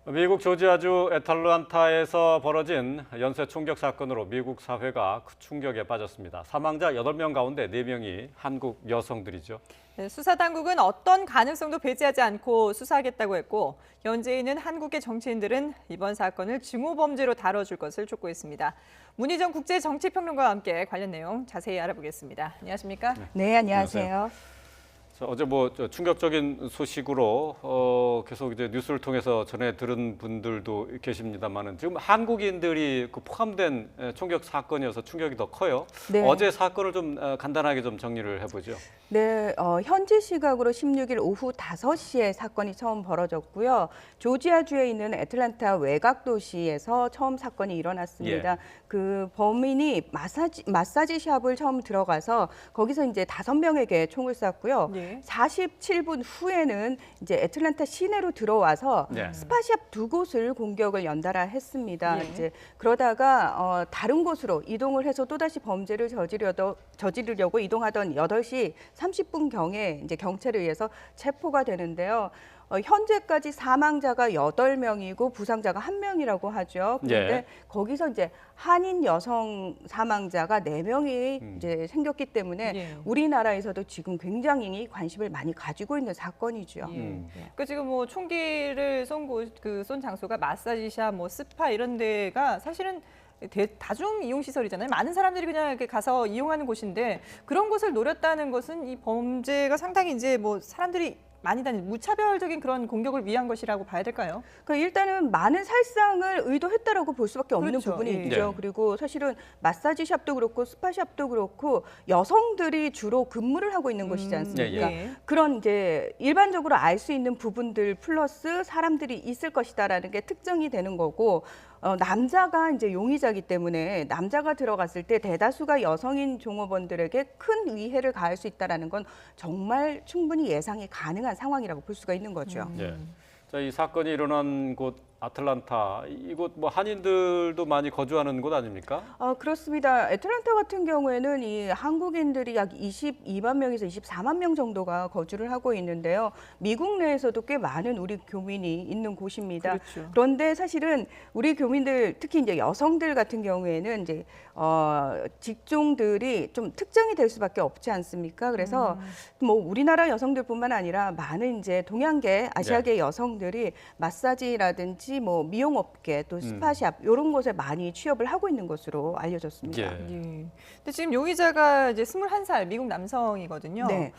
미국 조지아주 애틀랜타에서 벌어진 연쇄 총격 사건으로 미국 사회가 충격에 빠졌습니다. 사망자 8명 가운데 4명이 한국 여성들이죠. 네, 수사당국은 어떤 가능성도 배제하지 않고 수사하겠다고 했고 현재인은 한국의 정치인들은 이번 사건을 증오범죄로 다뤄줄 것을 촉구했습니다. 문희정 국제정치평론가와 함께 관련 내용 자세히 알아보겠습니다. 안녕하십니까? 네, 안녕하세요. 어제 충격적인 소식으로 계속 이제 뉴스를 통해서 전해 들은 분들도 계십니다만은 지금 한국인들이 포함된 총격 사건이어서 충격이 더 커요. 네. 어제 사건을 좀 간단하게 좀 정리를 해보죠. 네, 현지 시각으로 16일 오후 5시에 사건이 처음 벌어졌고요. 조지아주에 있는 애틀랜타 외곽 도시에서 처음 사건이 일어났습니다. 예. 그 범인이 마사지 샵을 처음 들어가서 거기서 이제 5명에게 총을 쐈고요. 네. 47분 후에는 이제 애틀랜타 시내로 들어와서 네. 스파샵 2곳을 공격을 연달아 했습니다. 예. 이제 그러다가 다른 곳으로 이동을 해서 또다시 범죄를 저지르려고 이동하던 8시 30분경에 이제 경찰에 의해서 체포가 되는데요. 현재까지 사망자가 8명이고 부상자가 1명이라고 하죠. 그런데 예. 거기서 이제 한인 여성 사망자가 4명이 이제 생겼기 때문에 예. 우리나라에서도 지금 굉장히 관심을 많이 가지고 있는 사건이죠. 예. 그 지금 뭐 총기를 쏜 장소가 마사지샵, 뭐 스파 이런 데가 사실은 다중 이용 시설이잖아요. 많은 사람들이 그냥 이렇게 가서 이용하는 곳인데 그런 곳을 노렸다는 것은 이 범죄가 상당히 이제 뭐 사람들이 많이 다니는 무차별적인 그런 공격을 위한 것이라고 봐야 될까요? 그러니까 일단은 많은 살상을 의도했다라고 볼 수밖에 없는 그렇죠. 부분이 예. 있죠. 네. 그리고 사실은 마사지샵도 그렇고 스파샵도 그렇고 여성들이 주로 근무를 하고 있는 곳이지 않습니까? 예. 그런 이제 일반적으로 알 수 있는 부분들 플러스 사람들이 있을 것이다라는 게 특정이 되는 거고 남자가 이제 용의자이기 때문에 남자가 들어갔을 때 대다수가 여성인 종업원들에게 큰 위해를 가할 수 있다라는 건 정말 충분히 예상이 가능한 상황이라고 볼 수가 있는 거죠. 예. 자, 이 사건이 일어난 곳 아틀란타, 이곳 뭐 한인들도 많이 거주하는 곳 아닙니까? 그렇습니다. 애틀랜타 같은 경우에는 이 한국인들이 약 22만 명에서 24만 명 정도가 거주를 하고 있는데요. 미국 내에서도 꽤 많은 우리 교민이 있는 곳입니다. 그렇죠. 그런데 사실은 우리 교민들, 특히 이제 여성들 같은 경우에는 이제 직종들이 좀 특정이 될 수밖에 없지 않습니까? 그래서 뭐 우리나라 여성들뿐만 아니라 많은 이제 동양계, 아시아계 여성들이 마사지라든지 뭐 미용업계 또 스파샵 이런 곳에 많이 취업을 하고 있는 것으로 알려졌습니다. 예. 예. 근데 지금 용의자가 이제 21살 미국 남성이거든요. 네.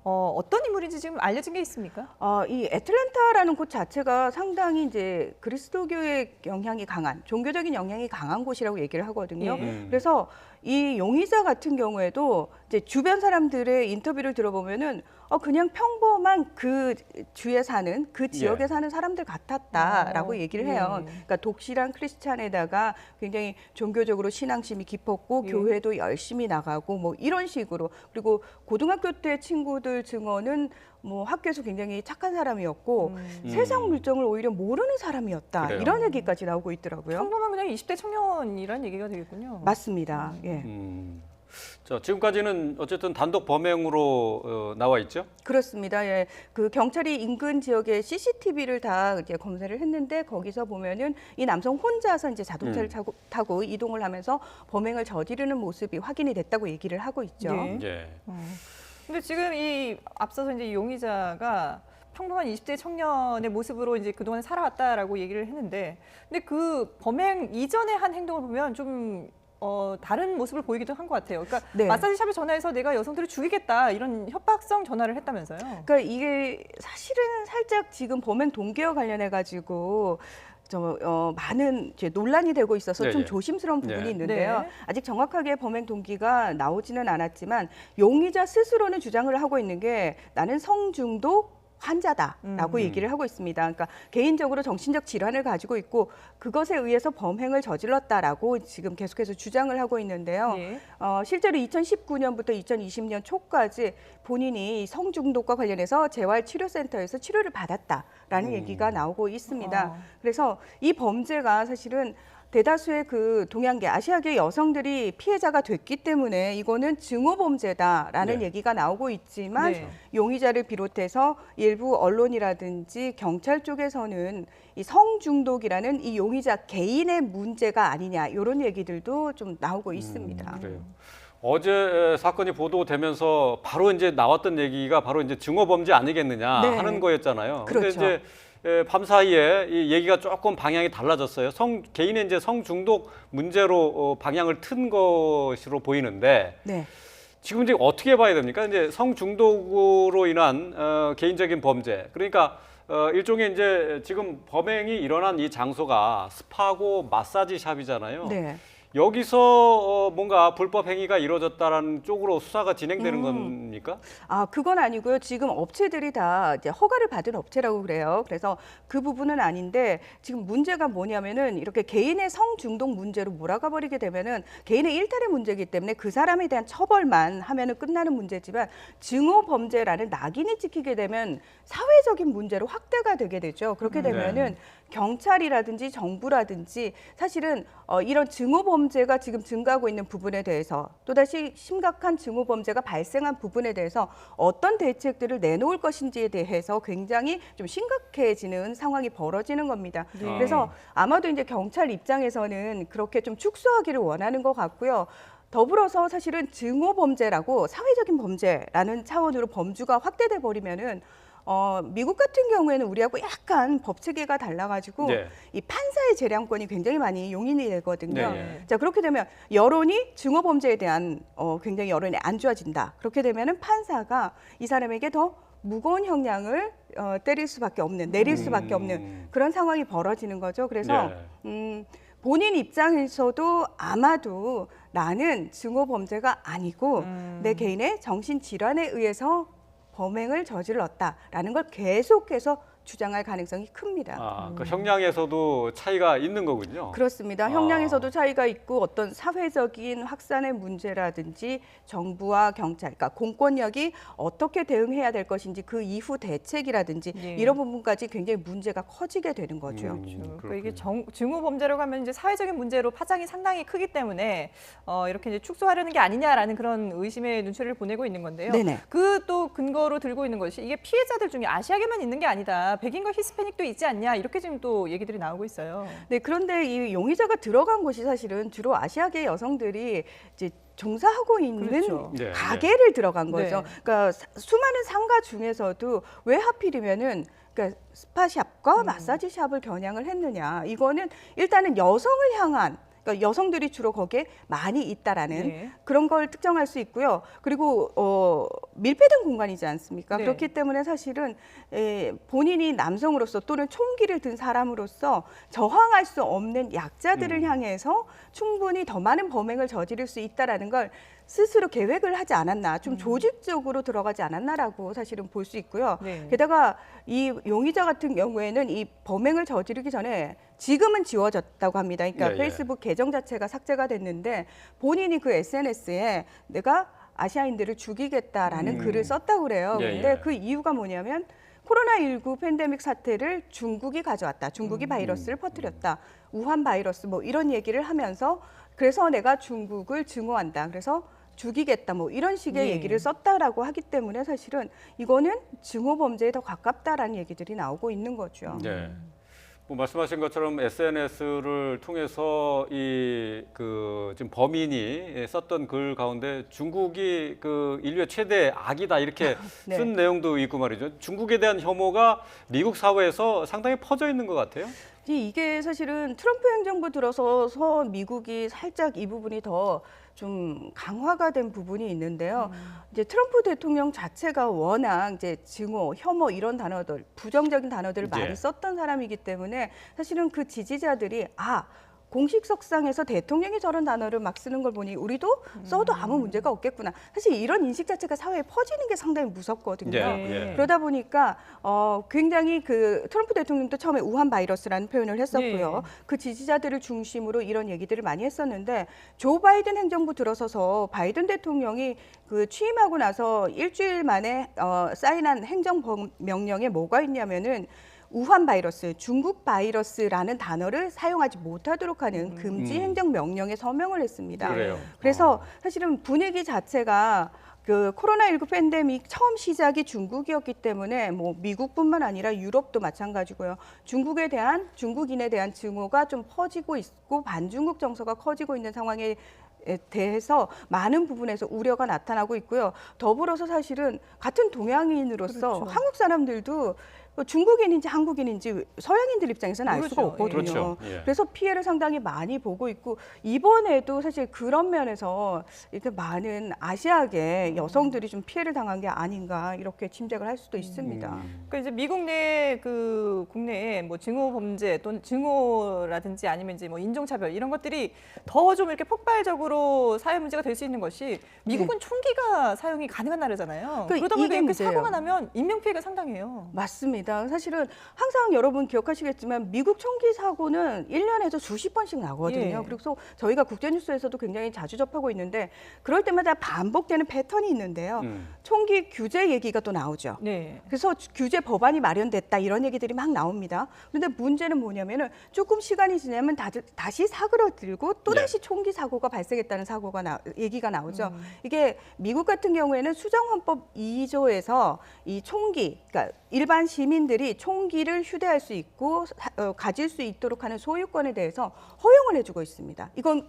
어떤 인물인지 지금 알려진 게 있습니까? 이 애틀랜타라는 곳 자체가 상당히 이제 그리스도교의 영향이 강한, 종교적인 영향이 강한 곳이라고 얘기를 하거든요. 그래서 이 용의자 같은 경우에도 이제 주변 사람들의 인터뷰를 들어보면은 그냥 평범한 그 주에 사는 그 지역에 예. 사는 사람들 같았다라고 얘기를 해요. 그러니까 독실한 크리스찬에다가 굉장히 종교적으로 신앙심이 깊었고 예. 교회도 열심히 나가고 뭐 이런 식으로 그리고 고등학교 때 친구들 증언은 뭐 학교에서 굉장히 착한 사람이었고 세상 물정을 오히려 모르는 사람이었다 그래요. 이런 얘기까지 나오고 있더라고요. 평범한 그냥 20대 청년이란 얘기가 되겠군요. 맞습니다. 예. 자, 지금까지는 어쨌든 단독 범행으로 나와 있죠? 그렇습니다. 예. 그 경찰이 인근 지역의 CCTV를 다 이제 검사를 했는데 거기서 보면은 이 남성 혼자서 이제 자동차를 타고 이동을 하면서 범행을 저지르는 모습이 확인이 됐다고 얘기를 하고 있죠. 예. 예. 근데 지금 이 앞서서 이제 이 용의자가 평범한 20대 청년의 모습으로 이제 그동안 살아왔다라고 얘기를 했는데, 근데 그 범행 이전에 한 행동을 보면 좀 다른 모습을 보이기도 한 것 같아요. 그러니까 네. 마사지샵에 전화해서 내가 여성들을 죽이겠다 이런 협박성 전화를 했다면서요? 그러니까 이게 사실은 살짝 지금 범행 동기와 관련해 가지고 많은 이제 논란이 되고 있어서 네, 좀 네. 조심스러운 부분이 네. 있는데요. 네. 아직 정확하게 범행 동기가 나오지는 않았지만 용의자 스스로는 주장을 하고 있는 게 나는 성중독 환자다라고 얘기를 하고 있습니다. 그러니까 개인적으로 정신적 질환을 가지고 있고 그것에 의해서 범행을 저질렀다라고 지금 계속해서 주장을 하고 있는데요. 예. 실제로 2019년부터 2020년 초까지 본인이 성중독과 관련해서 재활치료센터에서 치료를 받았다라는 얘기가 나오고 있습니다. 그래서 이 범죄가 사실은 대다수의 그 동양계, 아시아계 여성들이 피해자가 됐기 때문에 이거는 증오범죄다라는 네. 얘기가 나오고 있지만 네. 용의자를 비롯해서 일부 언론이라든지 경찰 쪽에서는 이 성중독이라는 이 용의자 개인의 문제가 아니냐 이런 얘기들도 좀 나오고 있습니다. 그래요. 어제 사건이 보도되면서 바로 이제 나왔던 얘기가 바로 이제 증오범죄 아니겠느냐 네. 하는 거였잖아요. 근데 그렇죠. 이제 밤 사이에 이 얘기가 조금 방향이 달라졌어요. 개인의 이제 성중독 문제로 방향을 튼 것으로 보이는데 네. 지금 이제 어떻게 봐야 됩니까? 이제 성중독으로 인한 개인적인 범죄. 그러니까 일종의 이제 지금 범행이 일어난 이 장소가 스파고 마사지 샵이잖아요. 네. 여기서 뭔가 불법 행위가 이루어졌다라는 쪽으로 수사가 진행되는 겁니까? 아, 그건 아니고요. 지금 업체들이 다 이제 허가를 받은 업체라고 그래요. 그래서 그 부분은 아닌데 지금 문제가 뭐냐면은 이렇게 개인의 성중독 문제로 몰아가 버리게 되면은 개인의 일탈의 문제이기 때문에 그 사람에 대한 처벌만 하면은 끝나는 문제지만 증오 범죄라는 낙인이 찍히게 되면 사회적인 문제로 확대가 되게 되죠. 그렇게 되면은 경찰이라든지 정부라든지 사실은 이런 증오 범죄가 지금 증가하고 있는 부분에 대해서 또다시 심각한 증오 범죄가 발생한 부분에 대해서 어떤 대책들을 내놓을 것인지에 대해서 굉장히 좀 심각해지는 상황이 벌어지는 겁니다. 네. 그래서 아마도 이제 경찰 입장에서는 그렇게 좀 축소하기를 원하는 것 같고요. 더불어서 사실은 증오 범죄라고 사회적인 범죄라는 차원으로 범주가 확대돼 버리면은 미국 같은 경우에는 우리하고 약간 법 체계가 달라가지고 네. 이 판사의 재량권이 굉장히 많이 용인이 되거든요. 네. 자, 그렇게 되면 여론이 증오 범죄에 대한 굉장히 여론이 안 좋아진다. 그렇게 되면은 판사가 이 사람에게 더 무거운 형량을 내릴 수밖에 없는 그런 상황이 벌어지는 거죠. 그래서 본인 입장에서도 아마도 나는 증오 범죄가 아니고 내 개인의 정신 질환에 의해서 범행을 저질렀다라는 걸 계속해서 주장할 가능성이 큽니다. 아, 그 형량에서도 차이가 있는 거군요. 그렇습니다. 형량에서도 차이가 있고 어떤 사회적인 확산의 문제라든지 정부와 경찰, 그러니까 공권력이 어떻게 대응해야 될 것인지 그 이후 대책이라든지 예. 이런 부분까지 굉장히 문제가 커지게 되는 거죠. 그러니까 이게 증오 범죄라고 하면 이제 사회적인 문제로 파장이 상당히 크기 때문에 이렇게 이제 축소하려는 게 아니냐라는 그런 의심의 눈초리를 보내고 있는 건데요. 네네. 그 또 근거로 들고 있는 것이 이게 피해자들 중에 아시아계만 있는 게 아니다. 백인과 히스패닉도 있지 않냐 이렇게 지금 또 얘기들이 나오고 있어요. 네, 그런데 이 용의자가 들어간 곳이 사실은 주로 아시아계 여성들이 이제 종사하고 있는 그렇죠. 네, 가게를 들어간 거죠. 네. 그러니까 수많은 상가 중에서도 왜 하필이면은 그러니까 스파샵과 마사지 샵을 겨냥을 했느냐. 이거는 일단은 여성을 향한 그러니까 여성들이 주로 거기에 많이 있다라는 네. 그런 걸 특정할 수 있고요. 그리고 밀폐된 공간이지 않습니까? 네. 그렇기 때문에 사실은 본인이 남성으로서 또는 총기를 든 사람으로서 저항할 수 없는 약자들을 향해서 충분히 더 많은 범행을 저지를 수 있다라는 걸 스스로 계획을 하지 않았나, 좀 조직적으로 들어가지 않았나라고 사실은 볼 수 있고요. 네. 게다가 이 용의자 같은 경우에는 이 범행을 저지르기 전에 지금은 지워졌다고 합니다. 그러니까 네, 예. 페이스북 계정 자체가 삭제가 됐는데 본인이 그 SNS에 내가 아시아인들을 죽이겠다라는 글을 썼다고 그래요. 예, 근데 예. 그 이유가 뭐냐면 코로나19 팬데믹 사태를 중국이 가져왔다. 중국이 바이러스를 퍼뜨렸다. 우한 바이러스 뭐 이런 얘기를 하면서 그래서 내가 중국을 증오한다. 그래서 죽이겠다. 뭐 이런 식의 예. 얘기를 썼다라고 하기 때문에 사실은 이거는 증오 범죄에 더 가깝다라는 얘기들이 나오고 있는 거죠. 네. 뭐 말씀하신 것처럼 SNS를 통해서 지금 범인이 썼던 글 가운데 중국이 그 인류의 최대 악이다 이렇게 네. 쓴 내용도 있고 말이죠. 중국에 대한 혐오가 미국 사회에서 상당히 퍼져 있는 것 같아요. 이게 사실은 트럼프 행정부 들어서서 미국이 살짝 이 부분이 더 좀 강화가 된 부분이 있는데요. 이제 트럼프 대통령 자체가 워낙 이제 증오, 혐오 이런 단어들, 부정적인 단어들을 예. 많이 썼던 사람이기 때문에 사실은 그 지지자들이 공식석상에서 대통령이 저런 단어를 막 쓰는 걸 보니 우리도 써도 아무 문제가 없겠구나. 사실 이런 인식 자체가 사회에 퍼지는 게 상당히 무섭거든요. 예. 그러다 보니까 굉장히 그 트럼프 대통령도 처음에 우한 바이러스라는 표현을 했었고요. 네. 그 지지자들을 중심으로 이런 얘기들을 많이 했었는데 조 바이든 행정부 들어서서 바이든 대통령이 그 취임하고 나서 일주일 만에 사인한 행정 명령에 뭐가 있냐면은 우한 바이러스, 중국 바이러스라는 단어를 사용하지 못하도록 하는 금지 행정 명령에 서명을 했습니다. 그래요. 그래서 사실은 분위기 자체가 그 코로나19 팬데믹 처음 시작이 중국이었기 때문에 뭐 미국뿐만 아니라 유럽도 마찬가지고요. 중국인에 대한 증오가 좀 퍼지고 있고 반중국 정서가 커지고 있는 상황에 대해서 많은 부분에서 우려가 나타나고 있고요. 더불어서 사실은 같은 동양인으로서 그렇죠. 한국 사람들도 중국인인지 한국인인지 서양인들 입장에서는 알 수가 모르죠. 없거든요. 그렇죠. 예. 그래서 피해를 상당히 많이 보고 있고 이번에도 사실 그런 면에서 이렇게 많은 아시아계 여성들이 좀 피해를 당한 게 아닌가 이렇게 짐작을 할 수도 있습니다. 그러니까 이제 미국 내 그 국내에 뭐 증오 범죄 또는 증오라든지 아니면 이제 뭐 인종차별 이런 것들이 더 좀 이렇게 폭발적으로 사회 문제가 될 수 있는 것이 미국은 총기가 사용이 가능한 나라잖아요. 그 그러다 보니까 이게 이렇게 문제예요. 사고가 나면 인명 피해가 상당해요. 맞습니다. 사실은 항상 여러분 기억하시겠지만 미국 총기 사고는 1년에도 수십 번씩 나거든요. 예. 그래서 저희가 국제뉴스에서도 굉장히 자주 접하고 있는데 그럴 때마다 반복되는 패턴이 있는데요. 총기 규제 얘기가 또 나오죠. 네. 그래서 규제 법안이 마련됐다 이런 얘기들이 막 나옵니다. 그런데 문제는 뭐냐면은 조금 시간이 지나면 다시 사그러들고 또 다시 총기 사고가 발생했다는 얘기가 나오죠. 이게 미국 같은 경우에는 수정헌법 2조에서 이 총기, 그러니까 일반 시민들이 총기를 휴대할 수 있고 가질 수 있도록 하는 소유권에 대해서 허용을 해주고 있습니다. 이건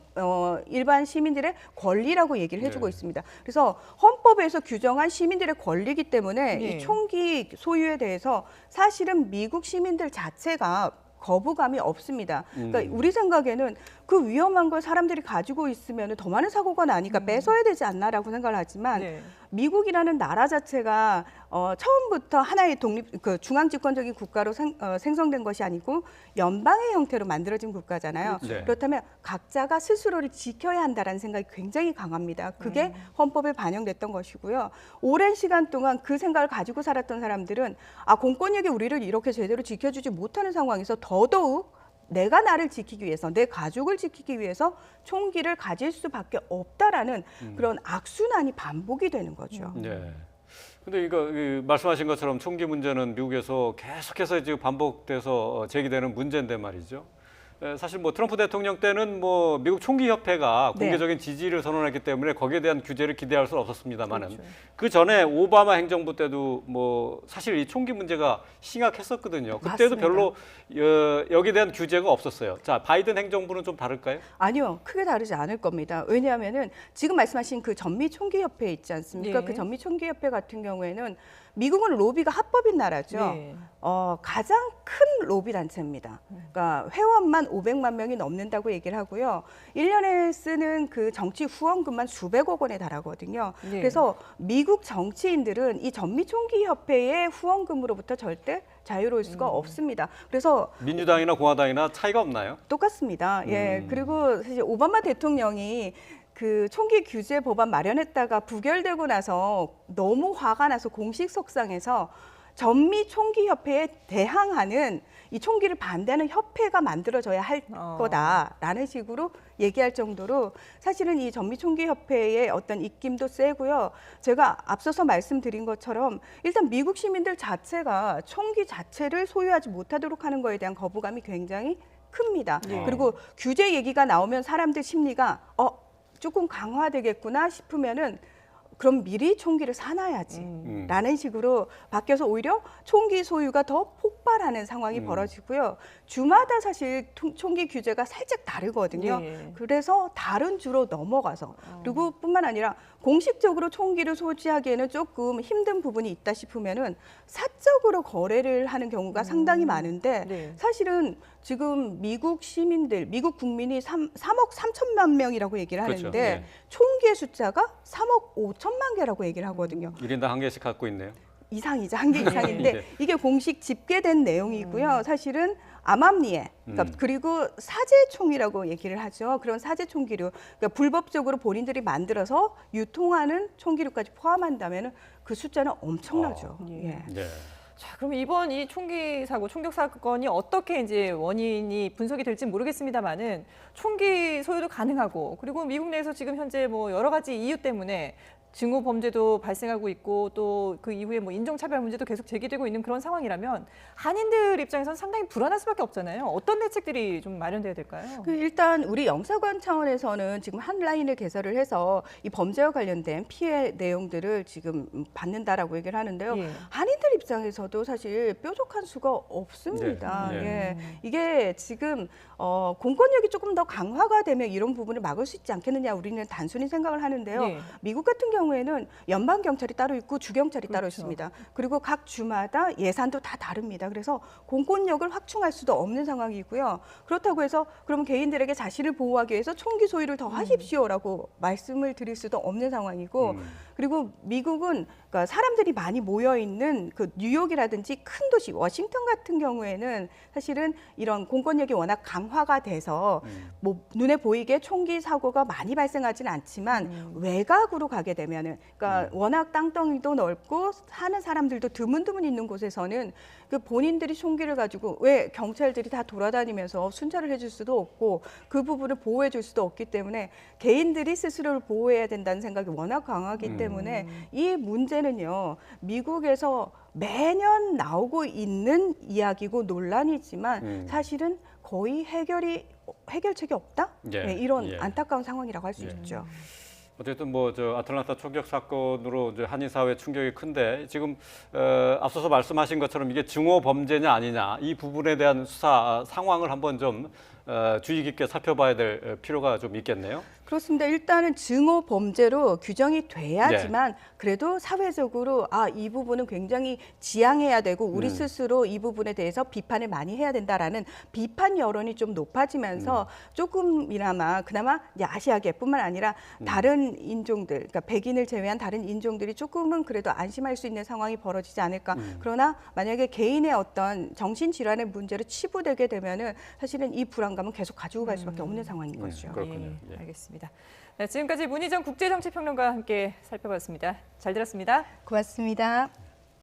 일반 시민들의 권리라고 얘기를 해주고 네. 있습니다. 그래서 헌법에서 규정한 시민들의 권리이기 때문에 네. 이 총기 소유에 대해서 사실은 미국 시민들 자체가 거부감이 없습니다. 그러니까 우리 생각에는 그 위험한 걸 사람들이 가지고 있으면 더 많은 사고가 나니까 뺏어야 되지 않나라고 생각을 하지만 네. 미국이라는 나라 자체가 처음부터 하나의 중앙 집권적인 국가로 생성된 것이 아니고 연방의 형태로 만들어진 국가잖아요. 그렇죠. 네. 그렇다면 각자가 스스로를 지켜야 한다라는 생각이 굉장히 강합니다. 그게 헌법에 반영됐던 것이고요. 오랜 시간 동안 그 생각을 가지고 살았던 사람들은 공권력이 우리를 이렇게 제대로 지켜주지 못하는 상황에서 더더욱 내가 나를 지키기 위해서, 내 가족을 지키기 위해서 총기를 가질 수밖에 없다라는 그런 악순환이 반복이 되는 거죠. 네. 근데 이거 말씀하신 것처럼 총기 문제는 미국에서 계속해서 지금 반복돼서 제기되는 문제인데 말이죠. 사실 뭐 트럼프 대통령 때는 뭐 미국 총기 협회가 네. 공개적인 지지를 선언했기 때문에 거기에 대한 규제를 기대할 수는 없었습니다만은 그렇죠. 그 전에 오바마 행정부 때도 뭐 사실 이 총기 문제가 심각했었거든요. 그때도 맞습니다. 별로 여기에 대한 규제가 없었어요. 자, 바이든 행정부는 좀 다를까요? 아니요, 크게 다르지 않을 겁니다. 왜냐하면은 지금 말씀하신 그 전미 총기 협회 있지 않습니까? 예. 그 전미 총기 협회 같은 경우에는 미국은 로비가 합법인 나라죠. 네. 가장 큰 로비 단체입니다. 그러니까 회원만 500만 명이 넘는다고 얘기를 하고요. 1년에 쓰는 그 정치 후원금만 수백억 원에 달하거든요. 네. 그래서 미국 정치인들은 이 전미 총기 협회의 후원금으로부터 절대 자유로울 수가 없습니다. 그래서 민주당이나 공화당이나 차이가 없나요? 똑같습니다. 예. 그리고 사실 오바마 대통령이 그 총기 규제 법안 마련했다가 부결되고 나서 너무 화가 나서 공식 석상에서 전미 총기 협회에 대항하는 이 총기를 반대하는 협회가 만들어져야 할 거다라는 식으로 얘기할 정도로 사실은 이 전미 총기 협회의 어떤 입김도 세고요. 제가 앞서서 말씀드린 것처럼 일단 미국 시민들 자체가 총기 자체를 소유하지 못하도록 하는 거에 대한 거부감이 굉장히 큽니다. 네. 그리고 규제 얘기가 나오면 사람들 심리가 조금 강화되겠구나 싶으면은 그럼 미리 총기를 사놔야지 라는 식으로 바뀌어서 오히려 총기 소유가 더 폭발하는 상황이 벌어지고요. 주마다 사실 총기 규제가 살짝 다르거든요. 예. 그래서 다른 주로 넘어가서 그리고 뿐만 아니라 공식적으로 총기를 소지하기에는 조금 힘든 부분이 있다 싶으면은 사적으로 거래를 하는 경우가 상당히 많은데 네. 사실은 지금 미국 시민들, 미국 국민이 3억 3천만 명이라고 얘기를 하는데 그렇죠. 네. 총기의 숫자가 3억 5천만 개라고 얘기를 하거든요. 1인당 한 개씩 갖고 있네요. 이상이죠. 한 개 이상인데 네. 이게 공식 집계된 내용이고요. 사실은 암암리에 그리고 사제총이라고 얘기를 하죠. 그런 사제총기류, 그러니까 불법적으로 본인들이 만들어서 유통하는 총기류까지 포함한다면 그 숫자는 엄청나죠. 예. 네. 자, 그럼 이번 이 총기 사고, 총격 사건이 어떻게 이제 원인이 분석이 될지 모르겠습니다만은 총기 소유도 가능하고 그리고 미국 내에서 지금 현재 뭐 여러 가지 이유 때문에 증오 범죄도 발생하고 있고 또 그 이후에 뭐 인종차별 문제도 계속 제기되고 있는 그런 상황이라면 한인들 입장에서는 상당히 불안할 수밖에 없잖아요. 어떤 대책들이 좀 마련돼야 될까요? 일단 우리 영사관 차원에서는 지금 한 라인을 개설을 해서 이 범죄와 관련된 피해 내용들을 지금 받는다라고 얘기를 하는데요. 예. 한인들 입장에서도 사실 뾰족한 수가 없습니다. 네. 예. 이게 지금 공권력이 조금 더 강화가 되면 이런 부분을 막을 수 있지 않겠느냐 우리는 단순히 생각을 하는데요. 예. 미국 같은 경우에는 연방 경찰이 따로 있고 주경찰이 따로 그렇죠. 있습니다. 그리고 각 주마다 예산도 다 다릅니다. 그래서 공권력을 확충할 수도 없는 상황이고요. 그렇다고 해서 그러면 개인들에게 자신을 보호하기 위해서 총기 소유를 더 하십시오라고 말씀을 드릴 수도 없는 상황이고 그리고 미국은 그러니까 사람들이 많이 모여 있는 그 뉴욕이라든지 큰 도시 워싱턴 같은 경우에는 사실은 이런 공권력이 워낙 강화가 돼서 뭐 눈에 보이게 총기 사고가 많이 발생하지는 않지만 외곽으로 가게 되면은 그러니까 워낙 땅덩이도 넓고 사는 사람들도 드문드문 있는 곳에서는 그 본인들이 총기를 가지고 왜 경찰들이 다 돌아다니면서 순찰을 해줄 수도 없고 그 부분을 보호해줄 수도 없기 때문에 개인들이 스스로를 보호해야 된다는 생각이 워낙 강하기 때문에 이 문제는요 미국에서 매년 나오고 있는 이야기고 논란이지만 사실은 거의 해결책이 없다 예, 네, 이런 예. 안타까운 상황이라고 할 수 예. 있죠. 어쨌든 뭐 저 아틀란타 총격 사건으로 이제 한인 사회 충격이 큰데 지금 앞서서 말씀하신 것처럼 이게 증오 범죄냐 아니냐 이 부분에 대한 수사 상황을 한번 좀 주의 깊게 살펴봐야 될 필요가 좀 있겠네요. 그렇습니다. 일단은 증오 범죄로 규정이 돼야지만 그래도 사회적으로 이 부분은 굉장히 지양해야 되고 우리 스스로 이 부분에 대해서 비판을 많이 해야 된다라는 비판 여론이 좀 높아지면서 조금이나마 그나마 이제 아시아계뿐만 아니라 다른 인종들, 그러니까 백인을 제외한 다른 인종들이 조금은 그래도 안심할 수 있는 상황이 벌어지지 않을까. 그러나 만약에 개인의 어떤 정신질환의 문제로 치부되게 되면은 사실은 이 불안감은 계속 가지고 갈 수밖에 없는 상황인 거죠. 그렇군요. 예. 알겠습니다. 네, 지금까지 문희정 국제정치평론가와 함께 살펴봤습니다. 잘 들었습니다. 고맙습니다.